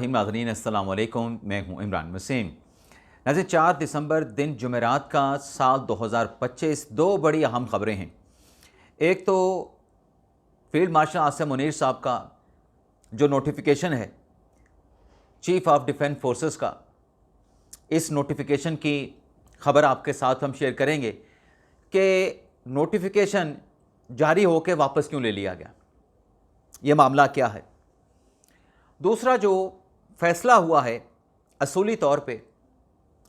नाज़रीन अस्सलाम वालेकुम, मैं हूं इमरान वसीम। नाज़रीन 4 दिसंबर दिन जुमेरात का साल 2025 दो बड़ी अहम खबरें हैं। एक तो फील्ड मार्शल आसिम मुनीर साहब का जो नोटिफिकेशन है चीफ ऑफ डिफेंस फोर्सेस का, इस नोटिफिकेशन की खबर आपके साथ हम शेयर करेंगे कि नोटिफिकेशन जारी होकर वापस क्यों ले लिया गया, ये मामला क्या है। दूसरा जो फैसला हुआ है असूली तौर पे,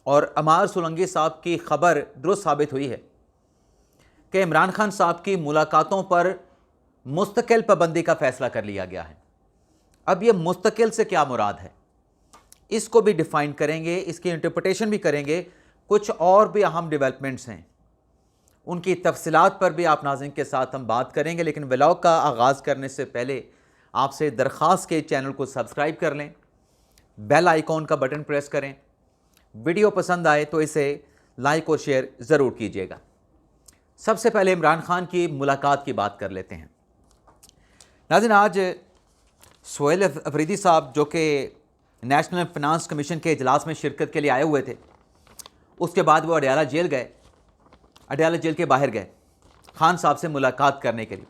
और अमार सोलंकी साहब की खबर दुरुस्त साबित हुई है कि इमरान खान साहब की मुलाकातों पर मुस्तकिल पाबंदी का फैसला कर लिया गया है। अब ये मुस्तकिल से क्या मुराद है, इसको भी डिफ़ाइन करेंगे, इसकी इंटरप्रिटेशन भी करेंगे। कुछ और भी अहम डेवलपमेंट्स हैं, उनकी तफसीलात पर भी आप नाज़रीन के साथ हम बात करेंगे। लेकिन व्लॉग का आगाज़ करने से पहले आपसे दरख्वास्त के चैनल को सब्सक्राइब कर लें, बेल आइकॉन का बटन प्रेस करें, वीडियो पसंद आए तो इसे लाइक और शेयर ज़रूर कीजिएगा। सबसे पहले इमरान खान की मुलाकात की बात कर लेते हैं। नाज़रीन, आज सोहेल अफरीदी साहब जो कि नेशनल फिनांस कमीशन के इजलास में शिरकत के लिए आए हुए थे, उसके बाद वो अडयाला जेल गए, अडयाला जेल के बाहर गए खान साहब से मुलाकात करने के लिए।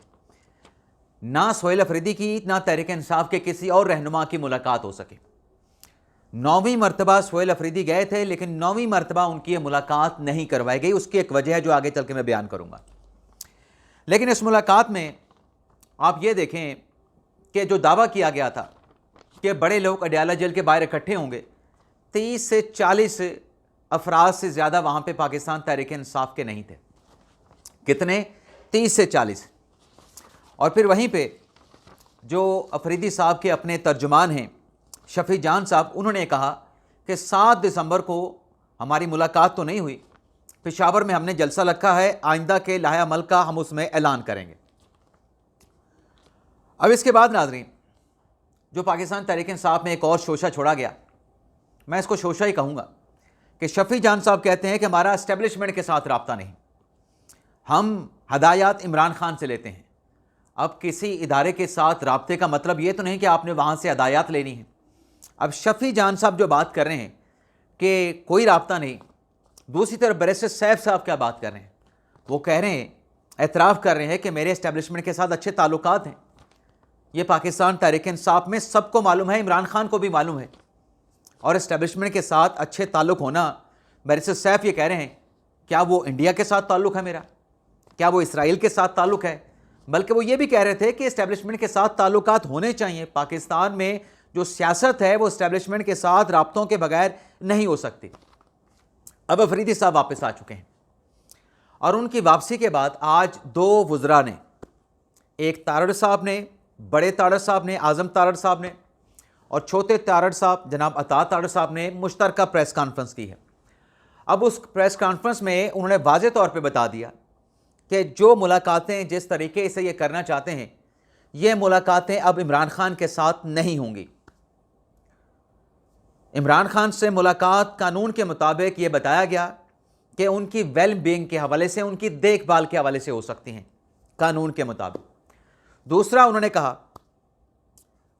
ना सोहेल अफरीदी की ना तहरीक इंसाफ के किसी और रहनुमा की मुलाकात हो सके। 9वीं मरतबा सोहेल अफरीदी गए थे, लेकिन 9वीं मरतबा उनकी ये मुलाकात नहीं करवाई गई। उसकी एक वजह है जो आगे चल के मैं बयान करूंगा। लेकिन इस मुलाकात में आप ये देखें कि जो दावा किया गया था कि बड़े लोग अडयाला जेल के बाहर इकट्ठे होंगे, 30 से 40 अफराद से ज़्यादा वहाँ पे पाकिस्तान तहरीक इंसाफ के नहीं थे। कितने? 30 से 40। और फिर वहीं पे जो अफरीदी साहब के अपने तर्जुमान हैं शफी जान साहब, उन्होंने कहा कि 7 दिसंबर को हमारी मुलाकात तो नहीं हुई, पेशावर में हमने जलसा रखा है, आइंदा के लाहे अमल का हम उसमें ऐलान करेंगे। अब इसके बाद नाज़रीन, जो पाकिस्तान तहरीक इंसाफ में एक और शोशा छोड़ा गया, मैं इसको शोशा ही कहूँगा, कि शफी जान साहब कहते हैं कि हमारा एस्टेब्लिशमेंट के साथ रब्ता नहीं, हम हदायत इमरान खान से लेते हैं। अब किसी इदारे के साथ रब्ते का मतलब ये तो नहीं कि आपने वहाँ से हदायत लेनी है। अब शफी जान साहब जो बात कर रहे हैं कि कोई रब्ता नहीं, दूसरी तरफ बैरिस्टर सैफ साहब क्या बात कर रहे हैं, वो कह रहे हैं, एतराफ़ कर रहे हैं कि मेरे एस्टेब्लिशमेंट के साथ अच्छे ताल्लुकात हैं। ये पाकिस्तान तहरीक इंसाफ में सबको मालूम है, इमरान खान को भी मालूम है। और एस्टेब्लिशमेंट के साथ अच्छे ताल्लुक़ होना, बैरिस्टर सैफ ये कह रहे हैं, क्या वो इंडिया के साथ ताल्लुक़ है मेरा, क्या वो इसराइल के साथ ताल्लुक़ है? बल्कि वो ये भी कह रहे थे कि एस्टेब्लिशमेंट के साथ ताल्लुकात होने चाहिए। पाकिस्तान में जो सियासत है वो एस्टेब्लिशमेंट के साथ राब्तों के बगैर नहीं हो सकती। अब अफरीदी साहब वापस आ चुके हैं, और उनकी वापसी के बाद आज दो वज़रा ने, एक तारड़ साहब ने, बड़े तारड़ साहब ने, आज़म तारड़ साहब ने, और छोटे तारड़ साहब जनाब अता तारड़ साहब ने मुश्तरका प्रेस कॉन्फ्रेंस की है। अब उस प्रेस कॉन्फ्रेंस में उन्होंने वाज़े तौर पे बता दिया कि जो मुलाकातें जिस तरीके से ये करना चाहते हैं, ये मुलाकातें अब इमरान खान के साथ नहीं होंगी। इमरान खान से मुलाकात कानून के मुताबिक ये बताया गया कि उनकी वेल बीइंग के हवाले से, उनकी देखभाल के हवाले से हो सकती हैं कानून के मुताबिक। दूसरा, उन्होंने कहा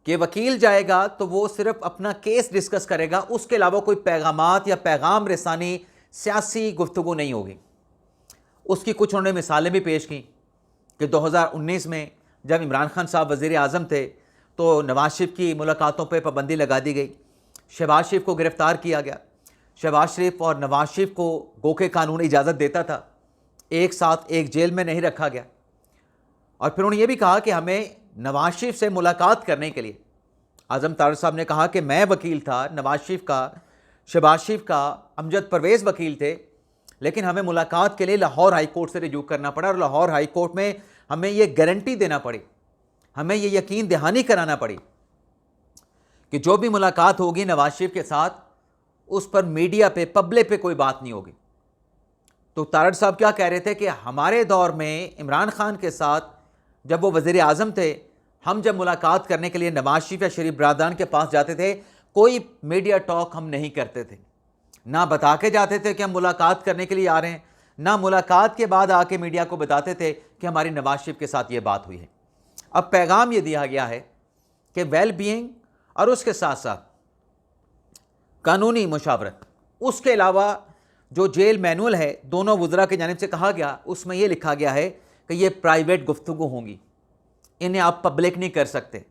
कि वकील जाएगा तो वो सिर्फ अपना केस डिस्कस करेगा, उसके अलावा कोई पैगामात या पैगाम रसानी सियासी गुफ्तगू नहीं होगी। उसकी कुछ उन्होंने मिसालें भी पेश की कि 2019 में जब इमरान खान साहब वज़ीर आज़म थे तो नवाज शरीफ की मुलाकातों पर पाबंदी लगा दी गई, शहबाज शरीफ को गिरफ़्तार किया गया। शहबाज शरीफ और नवाज शरीफ को गोके कानून इजाज़त देता था, एक साथ एक जेल में नहीं रखा गया। और फिर उन्होंने ये भी कहा कि हमें नवाज शरीफ से मुलाकात करने के लिए, आज़म तारड़ साहब ने कहा कि मैं वकील था नवाज शरीफ का, शहबाज शरीफ का, अमजद परवेज़ वकील थे, लेकिन हमें मुलाकात के लिए लाहौर हाई कोर्ट से रिजू करना पड़ा, और लाहौर हाई कोर्ट में हमें ये गारंटी देना पड़ी, हमें ये यकीन दहानी कराना पड़ी कि जो भी मुलाकात होगी नवाज शरीफ के साथ, उस पर मीडिया पे, पब्लिक पे कोई बात नहीं होगी। तो तारड़ साहब क्या कह रहे थे कि हमारे दौर में इमरान खान के साथ जब वो वज़ीर आज़म थे, हम जब मुलाकात करने के लिए नवाज शरीफ या शरीफ बरदरान के पास जाते थे, कोई मीडिया टॉक हम नहीं करते थे, ना बता के जाते थे कि हम मुलाकात करने के लिए आ रहे हैं, ना मुलाकात के बाद आके मीडिया को बताते थे कि हमारी नवाज शरीफ के साथ ये बात हुई है। अब पैगाम ये दिया गया है कि वेल बीइंग और उसके साथ साथ कानूनी मुशावरत। उसके अलावा जो जेल मैनुअल है दोनों वज़रा की जानिब से कहा गया, उसमें यह लिखा गया है कि ये प्राइवेट गुफ्तगू होंगी, इन्हें आप पब्लिक नहीं कर सकते।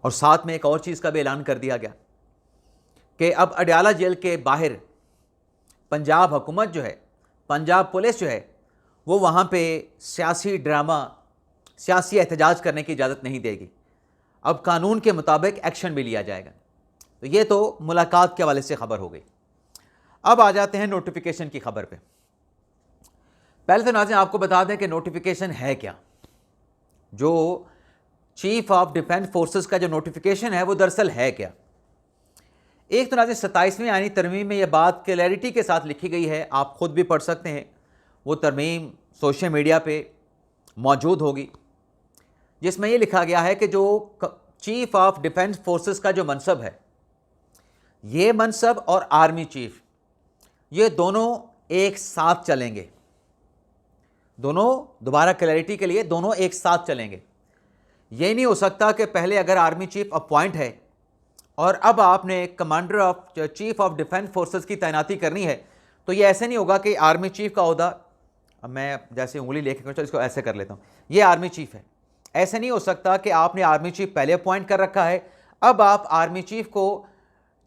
और साथ में एक और चीज़ का भी ऐलान कर दिया गया कि अब अडयाला जेल के बाहर पंजाब हुकूमत जो है, पंजाब पुलिस जो है, वो वहाँ पे सियासी ड्रामा, सियासी एहतजाज करने की इजाज़त नहीं देगी। अब कानून के मुताबिक एक्शन भी लिया जाएगा। तो ये तो मुलाकात के हवाले से खबर हो गई। अब आ जाते हैं नोटिफिकेशन की खबर पे। पहले तो नाज़रीन आपको बता दें कि नोटिफिकेशन है क्या। जो चीफ ऑफ डिफेंस फोर्सेस का जो नोटिफिकेशन है वो दरअसल है क्या। एक तो नाज़रीन 27वीं आईनी तरमीम में यह बात क्लैरिटी के साथ लिखी गई है, आप खुद भी पढ़ सकते हैं। वो तरमीम सोशल मीडिया पे मौजूद होगी, जिसमें यह लिखा गया है कि जो चीफ ऑफ डिफेंस फोर्सेस का जो मनसब है, ये मनसब और आर्मी चीफ, ये दोनों एक साथ चलेंगे। दोनों, दोबारा क्लैरिटी के लिए, दोनों एक साथ चलेंगे। ये नहीं हो सकता कि पहले अगर आर्मी चीफ अपॉइंट है और अब आपने commander of chief of defence forces की तैनाती करनी है, तो ये ऐसे नहीं होगा कि आर्मी चीफ का ओहदा, अब मैं जैसे उंगली लेके चलो इसको ऐसे कर लेता हूँ, ये आर्मी चीफ है। ऐसे नहीं हो सकता कि आपने आर्मी चीफ पहले अपॉइंट कर रखा है, अब आप आर्मी चीफ को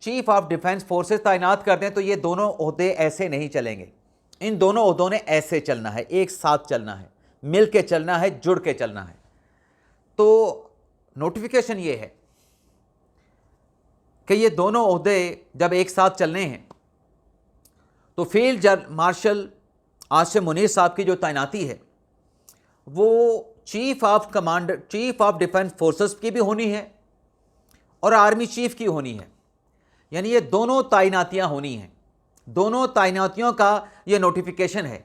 चीफ ऑफ डिफेंस फोर्सेस तैनात कर दें, तो ये दोनों ओहदे ऐसे नहीं चलेंगे। इन दोनों ओहदों ने ऐसे चलना है, एक साथ चलना है, मिल के चलना है, जुड़ के चलना है। तो नोटिफिकेशन ये है कि ये दोनों ओहदे जब एक साथ चलने हैं, तो फील्ड मार्शल आसिम मुनीर साहब की जो तैनाती है वो चीफ ऑफ डिफेंस फोर्सेस की भी होनी है और आर्मी चीफ की होनी है। यानी ये दोनों तैनातियां होनी हैं। दोनों तैनातियों का ये नोटिफिकेशन है।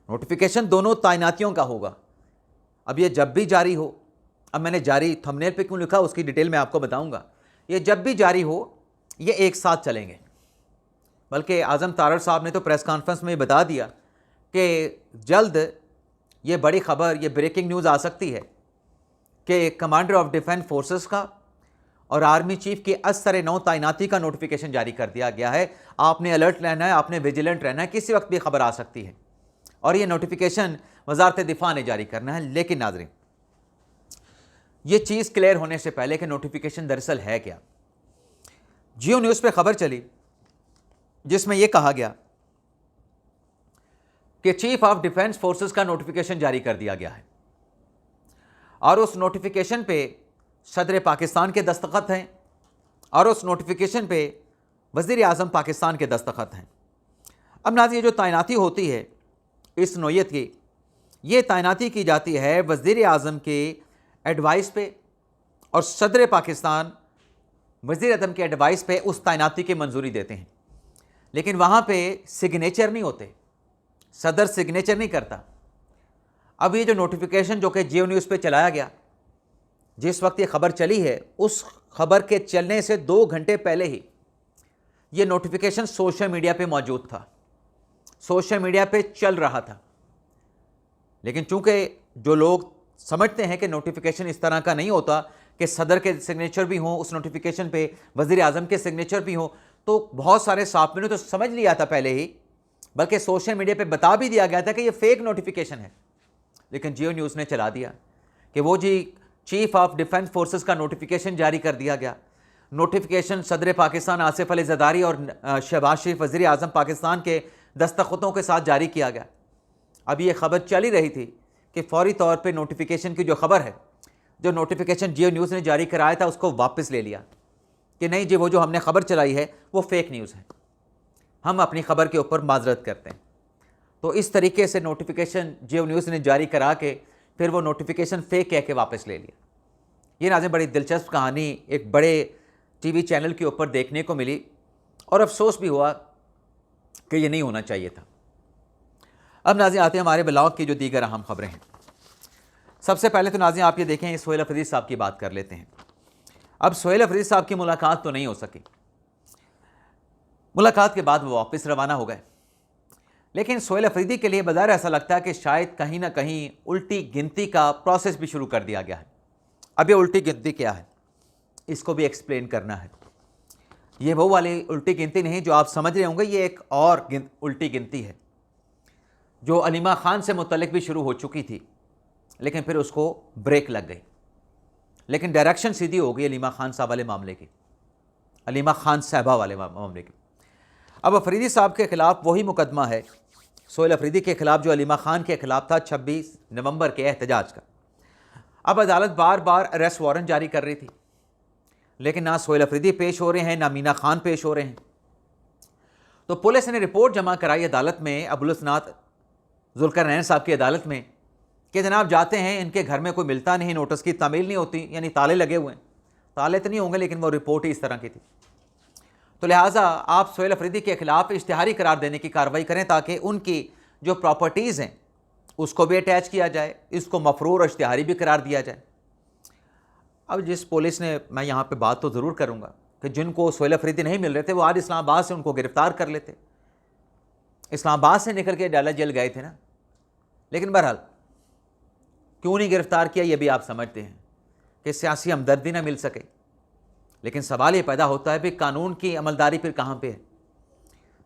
नोटिफिकेशन दोनों तैनातियों का होगा। अब ये जब भी जारी हो, अब मैंने जारी थंबनेल पे क्यों लिखा उसकी डिटेल मैं आपको बताऊंगा। ये जब भी जारी हो, ये एक साथ चलेंगे। बल्कि आज़म तारड़ साहब ने तो प्रेस कॉन्फ्रेंस में बता दिया कि जल्द ये बड़ी खबर, ये ब्रेकिंग न्यूज़ आ सकती है कि कमांडर ऑफ डिफेंस फोर्सेस का और आर्मी चीफ की असर नौ तैनाती का नोटिफिकेशन जारी कर दिया गया है। आपने अलर्ट रहना है, आपने विजिलेंट रहना है, किसी वक्त भी खबर आ सकती है। और ये नोटिफिकेशन वजारत दिफा ने जारी करना है। लेकिन नाज़रीन, ये चीज़ क्लियर होने से पहले कि नोटिफिकेशन दरअसल है क्या, जियो न्यूज़ पे खबर चली जिसमें यह कहा गया कि चीफ ऑफ डिफेंस फोर्सेस का नोटिफिकेशन जारी कर दिया गया है और उस नोटिफिकेशन पे सदर पाकिस्तान के दस्तखत हैं और उस नोटिफिकेशन पे वज़ीर आज़म पाकिस्तान के दस्तखत हैं। अब नाज़रीन, ये जो तैनाती होती है इस नौयत की, ये तैनाती की जाती है वज़ीर आज़म के एडवाइस पे और सदर पाकिस्तान वज़ीर आज़म के एडवाइस पे उस तैनाती की मंजूरी देते हैं। लेकिन वहाँ पे सिग्नेचर नहीं होते, सदर सिग्नेचर नहीं करता। अब ये जो नोटिफिकेशन जो कि जियो न्यूज़ पे चलाया गया, जिस वक्त ये खबर चली है, उस खबर के चलने से 2 घंटे पहले ही ये नोटिफिकेशन सोशल मीडिया पे मौजूद था, सोशल मीडिया पे चल रहा था। लेकिन चूंकि जो लोग समझते हैं कि नोटिफिकेशन इस तरह का नहीं होता कि सदर के सिग्नेचर भी हों उस नोटिफिकेशन पे, वज़ीर आज़म के सिग्नेचर भी हों, तो बहुत सारे साथियों ने तो समझ लिया था पहले ही, बल्कि सोशल मीडिया पे बता भी दिया गया था कि ये फेक नोटिफिकेशन है। लेकिन जियो न्यूज़ ने चला दिया कि वो जी चीफ ऑफ डिफेंस फोर्सेस का नोटिफिकेशन जारी कर दिया गया। नोटिफिकेशन सदर पाकिस्तान आसिफ अली ज़रदारी और शहबाज शरीफ वज़ीर आज़म पाकिस्तान के दस्तखतों के साथ जारी किया गया। अब ये खबर चल ही रही थी कि फौरी तौर पे नोटिफिकेशन की जो खबर है, जो नोटिफिकेशन जियो न्यूज़ ने जारी कराया था, उसको वापस ले लिया कि नहीं जी, वो जो हमने खबर चलाई है वो फेक न्यूज़ है, हम अपनी खबर के ऊपर माजरत करते हैं। तो इस तरीके से नोटिफिकेशन जियो न्यूज़ ने जारी करा के फिर वो नोटिफिकेशन फेक कह के वापस ले लिया। ये नाज़रीन बड़ी दिलचस्प कहानी एक बड़े टीवी चैनल के ऊपर देखने को मिली और अफसोस भी हुआ कि ये नहीं होना चाहिए था। अब नाज़रीन आते हैं हमारे ब्लॉग की जो दीगर अहम खबरें हैं। सबसे पहले तो नाज़रीन आप ये देखें, सोहेल अफरीदी साहब की बात कर लेते हैं। अब सोहेल अफरीदी साहब की मुलाकात तो नहीं हो सकी, मुलाकात के बाद वो वापस रवाना हो गए। लेकिन सोहेल अफरीदी के लिए बज़ाहिर ऐसा लगता है कि शायद कहीं ना कहीं उल्टी गिनती का प्रोसेस भी शुरू कर दिया गया है। अब ये उल्टी गिनती क्या है, इसको भी एक्सप्लेन करना है। ये वो वाली उल्टी गिनती नहीं जो आप समझ रहे होंगे, ये एक और उल्टी गिनती है जो अलीमा खान से मुतल्लिक भी शुरू हो चुकी थी, लेकिन फिर उसको ब्रेक लग गई, लेकिन डायरेक्शन सीधी हो गई अलीमा खान साहब वाले मामले की, अलीमा खान साहबा वाले मामले की। अब अफरीदी साहब के ख़िलाफ़ वही मुकदमा है सोहेल अफरीदी के ख़िलाफ़ जो अलीमा खान के ख़िलाफ़ था 26 नवंबर के एहतजाज का। अब अदालत बार बार अरेस्ट वारंट जारी कर रही थी, लेकिन ना सोहेल अफरीदी पेश हो रहे हैं, ना मीना खान पेश हो रहे हैं। तो पुलिस ने रिपोर्ट जमा कराई अदालत में, अबुल हसनात जुल्करनैन साहब की अदालत में, कि जनाब जाते हैं, इनके घर में कोई मिलता नहीं, नोटिस की तामील नहीं होती, यानी ताले लगे हुए हैं। ताले तो नहीं होंगे, लेकिन वो रिपोर्ट ही इस तरह की थी। तो लिहाजा आप सोहेल अफरीदी के ख़िलाफ़ इश्तिहारी करार देने की कार्रवाई करें ताकि उनकी जो प्रॉपर्टीज़ हैं उसको भी अटैच किया जाए, इसको मफरूर और इश्तिहारी भी करार दिया जाए। अब जिस पुलिस ने, मैं यहाँ पे बात तो ज़रूर करूँगा कि जिनको सोहेल अफरीदी नहीं मिल रहे थे वो आज इस्लामाबाद से उनको गिरफ़्तार कर लेते, इस्लामाबाद से निकल के डाला जेल गए थे ना। लेकिन बहरहाल क्यों नहीं गिरफ़्तार किया, ये भी आप समझते हैं कि सियासी हमदर्दी ना मिल सके। लेकिन सवाल ये पैदा होता है भी कानून की अमलदारी फिर कहाँ पे है?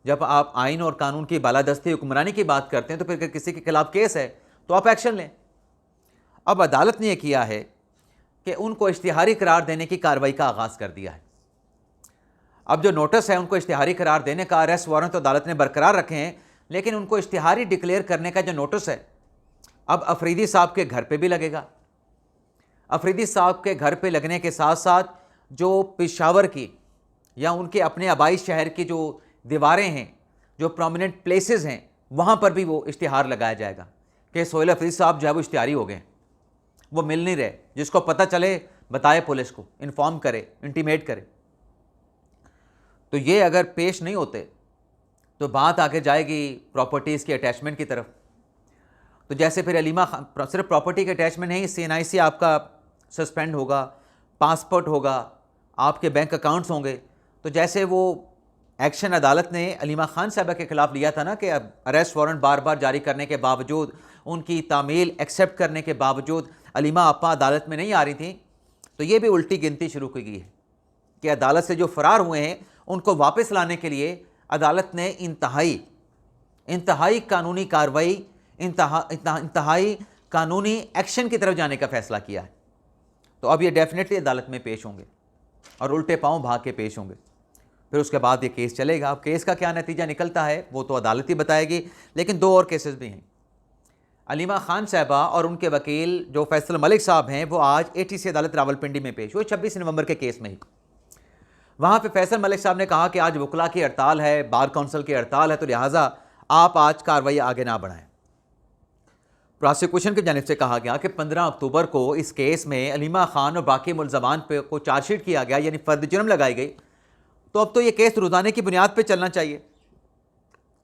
जब आप आइन और कानून की बालादस्ती हुक्मरानी की बात करते हैं तो फिर अगर किसी के खिलाफ केस है तो आप एक्शन लें। अब अदालत ने यह किया है कि उनको इश्तिहारी करार देने की कार्रवाई का आगाज़ कर दिया है। अब जो नोटिस है उनको इश्तिहारी करार देने का, अरेस्ट वारंट तो अदालत ने बरकरार रखे हैं, लेकिन उनको इश्तिहारी डिक्लेयर करने का जो नोटिस है अब अफरीदी साहब के घर पे भी लगेगा। अफरीदी साहब के घर पे लगने के साथ साथ जो पेशावर की या उनके अपने आबाई शहर की जो दीवारें हैं, जो प्रोमिनेंट प्लेसेस हैं, वहाँ पर भी वो इश्तिहार लगाया जाएगा कि सोहेल अफरीदी साहब जो है वो इश्तिहारी हो गए, वो मिल नहीं रहे। जिसको पता चले बताए पुलिस को, इन्फॉर्म करे, इंटीमेट करे। तो ये अगर पेश नहीं होते तो बात आगे जाएगी प्रॉपर्टीज़ के अटैचमेंट की तरफ। तो जैसे फिर अलीमा खान सिर्फ प्रॉपर्टी के अटैचमेंट नहीं, CNIC आपका सस्पेंड होगा, पासपोर्ट होगा, आपके बैंक अकाउंट्स होंगे। तो जैसे वो एक्शन अदालत ने अलीमा खान साहबा के ख़िलाफ़ लिया था ना कि अरेस्ट वारंट बार बार जारी करने के बावजूद, उनकी तामील एक्सेप्ट करने के बावजूद अलीमा आपा अदालत में नहीं आ रही थी, तो ये भी उल्टी गिनती शुरू की गई है कि अदालत से जो फ़रार हुए हैं उनको वापस लाने के लिए अदालत ने इंतहाई कानूनी कार्रवाई, इंतहाई कानूनी एक्शन की तरफ जाने का फ़ैसला किया है। तो अब ये डेफिनेटली अदालत में पेश होंगे और उल्टे पाँव भाग के पेश होंगे। फिर उसके बाद ये केस चलेगा। अब केस का क्या नतीजा निकलता है वो तो अदालत ही बताएगी, लेकिन दो और केसेस भी हैं। अलीमा खान साहबा और उनके वकील जो फैसल मलिक साहब हैं वो आज ATC अदालत रावलपिंडी में पेश हुए 26 नवंबर के केस में ही। वहाँ पे फैसल मलिक साहब ने कहा कि आज वकला की हड़ताल है, बार काउंसिल की हड़ताल है, तो लिहाजा आप आज कार्रवाई आगे ना बढ़ाएं। प्रोसिक्यूशन की जानिब से कहा गया कि 15 अक्टूबर को इस केस में अलीमा खान और बाकी मुलजमान पे को चार्जशीट किया गया, यानी फर्द जुर्म लगाई गई। तो अब तो ये केस रोज़ाने की बुनियाद पे चलना चाहिए,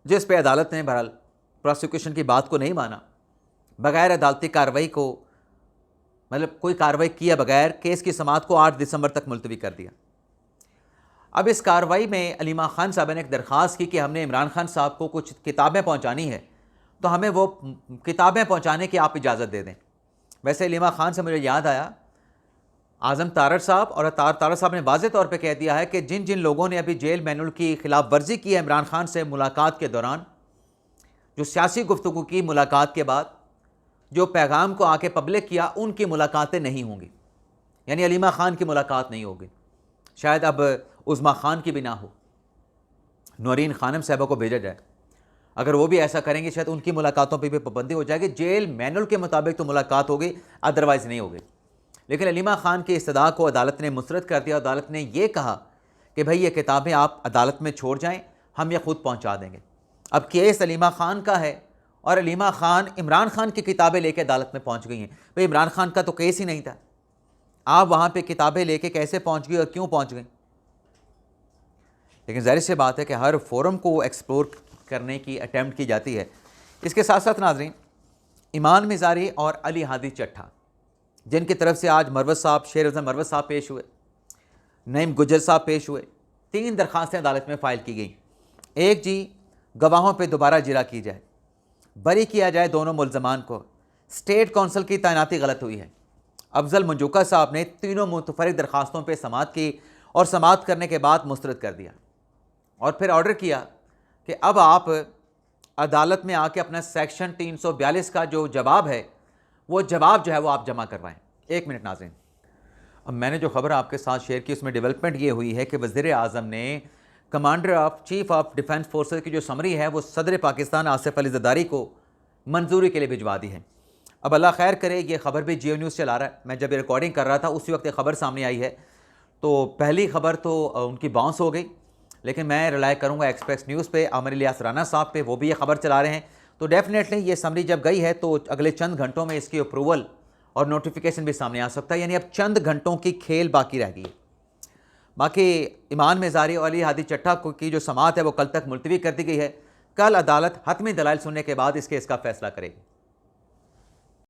जिस पे अदालत ने बहरहाल प्रोसिक्यूशन की बात को नहीं माना। बग़ैर अदालती कार्रवाई को, मतलब कोई कार्रवाई किए बगैर केस की समाअत को 8 दिसंबर तक मुलतवी कर दिया। अब इस कार्रवाई में अलीमा खान साहब ने एक दरख्वास्त की कि हमने इमरान खान साहब को कुछ किताबें पहुँचानी है, तो हमें वो किताबें पहुँचाने की आप इजाज़त दे दें। वैसे अलीमा खान से मुझे याद आया, आज़म तारड़ साहब और तारड़ साहब ने वाज़ेह तौर पे कह दिया है कि जिन जिन लोगों ने अभी जेल मैनुअल की खिलाफ वर्जी की है इमरान खान से मुलाकात के दौरान, जो सियासी गुफ्तगू की मुलाकात के बाद, जो पैगाम को आके पब्लिक किया, उनकी मुलाकातें नहीं होंगी। यानी अलीमा खान की मुलाकात नहीं होगी। शायद अब उज़मा खान की भी ना हो, नौरीन खानम साहबा को भेजा जाए। अगर वो भी ऐसा करेंगे शायद उनकी मुलाकातों पर भी पाबंदी हो जाएगी। जेल मैनुअल के मुताबिक तो मुलाकात होगी, अदरवाइज़ नहीं होगी। लेकिन अलीमा खान की इस्तदा को अदालत ने मुस्तरद कर दिया। अदालत ने यह कहा कि भाई ये किताबें आप अदालत में छोड़ जाएं, हम ये ख़ुद पहुंचा देंगे। अब केस अलीमा खान का है और अलीमा खान इमरान खान की किताबें लेके अदालत में पहुंच गई हैं। भाई इमरान खान का तो केस ही नहीं था, आप वहाँ पे किताबें लेके कैसे पहुँच गई और क्यों पहुँच गई? लेकिन ज़ाहिर सी बात है कि हर फोरम को एक्सप्लोर करने की अटैम्प्ट की जाती है। इसके साथ साथ नाज़रीन, ईमान मिज़ारी और अली हादी चट्ठा, जिनकी तरफ से आज मरवत साहब, शेर अफजल मरवत साहब पेश हुए, नईम गुज्जर साहब पेश हुए, 3 दरख्वास्तें अदालत में फ़ाइल की गई। एक जी, गवाहों पे दोबारा जिरा की जाए, बरी किया जाए दोनों मुल्ज़मान को, स्टेट कौंसल की तैनाती गलत हुई है। अफजल मंजूका साहब ने तीनों मुतफरिक दरखास्तों पर समाअत की और समाअत करने के बाद मुस्तरद कर दिया और फिर ऑर्डर किया कि अब आप अदालत में आके अपना सेक्शन 342 का जो जवाब है वो जवाब जो है वो आप जमा करवाएं। एक मिनट नाज़रीन, अब मैंने जो खबर आपके साथ शेयर की उसमें डेवलपमेंट ये हुई है कि वज़ीर आज़म ने commander of chief of defence forces की जो समरी है वो सदर पाकिस्तान आसिफ अली ज़रदारी को मंजूरी के लिए भिजवा दी है। अब अल्लाह खैर करे, ये खबर भी जियो न्यूज़ चला रहा है। मैं जब रिकॉर्डिंग कर रहा था उसी वक्त खबर सामने आई है, तो पहली खबर तो उनकी बाउंस हो गई, लेकिन मैं रिलाय करूँगा एक्सप्रेस न्यूज़ पे, आमिर इलियास राना साहब पे, वो भी ये खबर चला रहे हैं। तो डेफिनेटली ये समरी जब गई है तो अगले चंद घंटों में इसकी अप्रूवल और नोटिफिकेशन भी सामने आ सकता है, यानी अब चंद घंटों की खेल बाकी रह गई है। बाकी ईमान मेज़ारी और अली हादी चट्टा की जो समाअत है वो कल तक मुलतवी कर दी गई है। कल अदालत हतमी दलाइल सुनने के बाद इस केस का फैसला करेगी।